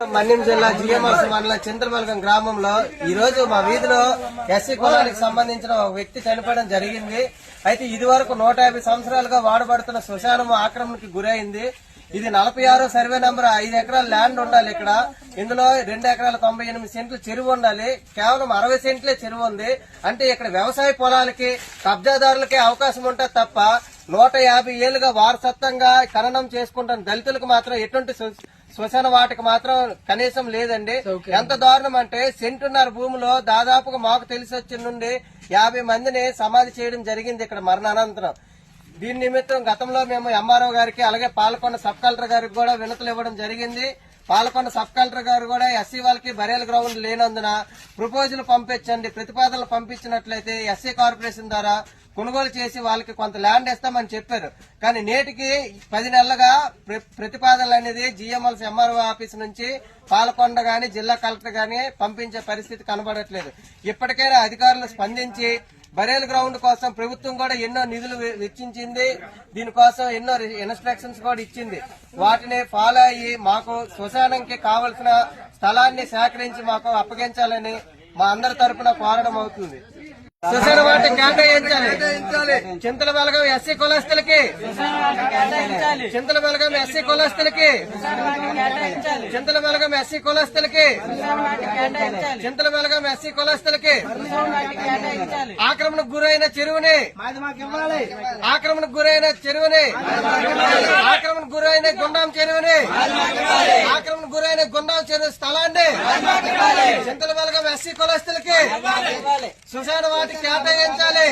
మన్యం జిల్లా జిఎంఎస్ మండలం చింతలమలగం గ్రామంలో ఈ రోజు మా వీధిలో ఎస్సీ కులానికి సంబంధించిన ఒక వ్యక్తి చనిపోవడం జరిగింది. అయితే ఇది వరకు 150 సంవత్సరాలుగా వాడబడుతున్న శ్మశానం ఆక్రమణకి గురైంది. ఇది 46 సర్వే నంబర్ 5 ఎకరాల ల్యాండ్ ఉండాలి. ఇక్కడ ఇందులో 2 ఎకరాల 98 సెంట్లు చెరువు ఉండాలి. కేవలం 60 సెంట్లే చెరువు ఉంది. అంటే ఇక్కడ వ్యవసాయ పొలాలకి కబ్జాదారులకే అవకాశం ఉంటే తప్ప 150 ఏళ్లుగా వారసత్వంగా ఖననం చేసుకుంటున్న దళితులకు మాత్రం ఎటువంటి శ్మశాన వాటికి మాత్రం కనీసం లేదండి. ఎంత దారుణం అంటే సెంటున్నర భూమిలో దాదాపుగా మాకు తెలిసి వచ్చిన నుండి 50 మందిని సమాధి చేయడం జరిగింది ఇక్కడ మరణానంతరం. దీని నిమిత్తం గతంలో మేము ఎంఆర్ఓ గారికి అలాగే పాలకొండ సబ్ కలెక్టర్ గారికి కూడా వినతులు ఇవ్వడం జరిగింది. పాలకొండ సబ్ కలెక్టర్ గారు కూడా ఎస్సీ వాళ్ళకి బరియల్ గ్రౌండ్ లేనందున ప్రపోజల్ పంపించండి, ప్రతిపాదనలు పంపించినట్లయితే ఎస్సీ కార్పొరేషన్ ద్వారా కొనుగోలు చేసి వాళ్ళకి కొంత ల్యాండ్ ఇస్తామని చెప్పారు. కానీ నేటికి 10 నెలలుగా ప్రతిపాదనలు అనేది జిఎంఎల్స్ ఎంఆర్ఓ ఆఫీస్ నుంచి పాలకొండ గాని జిల్లా కలెక్టర్ గాని పంపించే పరిస్థితి కనబడట్లేదు. ఇప్పటికైనా అధికారులు స్పందించి బరేల్ గ్రౌండ్ కోసం ప్రభుత్వం కూడా ఎన్నో నిధులు వెచ్చించింది. దీనికోసం ఎన్నో ఇన్స్ట్రక్షన్స్ కూడా ఇచ్చింది. వాటిని ఫాలో అయ్యి మాకు శ్మశానంకి కావలసిన స్థలాన్ని సేకరించి మాకు అప్పగించాలని మా అందరి తరఫున కోరడం అవుతుంది. శ్మశాన వాటికి కేటాయించాలి. చింతలమలగం ఎస్సీ కులస్తులకి, చింతలమలగం ఎస్సీ కులస్తులకి, చింతలమలగం ఎస్సీ కులస్తులకి, చింతలమలగం ఎస్సీ కులస్తులకి ఆక్రమణకు గురైన చెరువుని, ఆక్రమణకు గురైన చెరువుని, ఆక్రమణకు గురైన గుండం చెరువుని, ఆక్రమణకు గురైన గుండం చెరువు స్థలాన్ని చింతలమలగం ఎస్సీ కులస్తులకి శ్మశాన వాటికి కేటాయించాలి.